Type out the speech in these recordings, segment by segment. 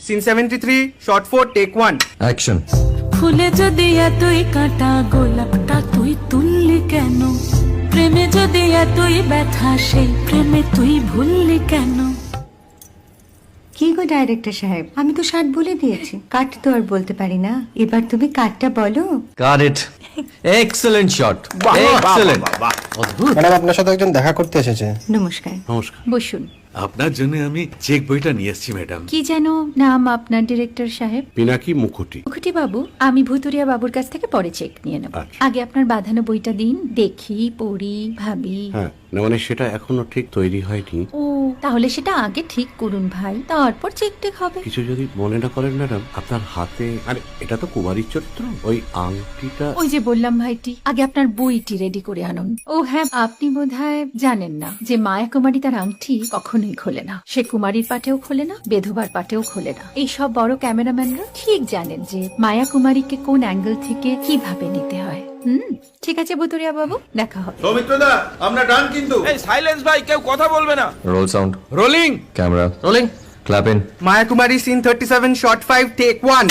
Scene 73, shot 4, take 1. Action. ফুলে যদি এতই কাঁটা গোলাপটা তুই তুললি কেন? প্রেমে যদি এতই ব্যথা সেই প্রেমে তুই ভুললি কেন? কি গো ডাইরেক্টর সাহেব, আমি তো 60 বলে দিয়েছি, কাট তো আর বলতে পারি না, এবার তুমি কাটটা বলো। Got it. Excellent shot, excellent. Madam আপনার সাথে একজন দেখা করতে এসেছে। নমস্কার। নমস্কার। বসুন। আপনার জন্য আমি চেক বইটা নিয়ে এসেছি ম্যাডাম। কি যেন নাম আপনার ডিরেক্টর সাহেব? পিনাকি মুখোটি। মুখুটি বাবু, আমি ভুতুরিয়া বাবুর কাছ থেকে পরে চেক নিয়ে নেব। আচ্ছা। আগে আপনার বাঁধানো বইটা দিন, দেখি, পড়ি, ভাবি। হ্যাঁ, না মানে সেটা এখনো ঠিক তৈরি হয়নি। ও, তাহলে সেটা আগে ঠিক করুন ভাই, তারপর চেক টেক হবে। কিছু যদি মনে না করেন ম্যাডাম, আপনার হাতে, আরে এটা তো কুমারীর চরিত্র, ওই আংটিটা। ওই যে বললাম ভাইটি, আগে আপনার বইটি রেডি করে আনুন। ও হ্যাঁ, আপনি বোধহয় জানেন না যে মায়া কুমারী তার আংটি কখনোই খোলে না। সে কুমারীর পাটেও খোলে না, বেধবার পাটেও খোলে না। এই সব বড় ক্যামেরাম্যানরা ঠিক জানেন যে মায়া কুমারীকে কোন অ্যাঙ্গেল থেকে কিভাবে নিতে হয়। ঠিক আছে ভুতুরিয়া বাবু, দেখা হবে। সৌমিত্রদা, আমরা ডান কিন্তু। এই সাইলেন্স ভাই, কেউ কথা বলবে না। Roll sound, rolling. Camera rolling, clap in. Maya Kumari, scene 37, shot 5, take 1.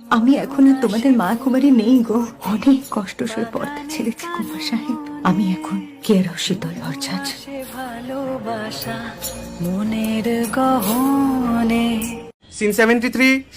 আমি এখন আর তোমাদের মা কুমারী নেই গো, অনেক কষ্ট সয়ে পর্দা ছেড়েছি কুমার সাহেব। আমি এখন কেরো শীতল ভরছাছ। ভালোবাসা মনের গহনে। Scene 73,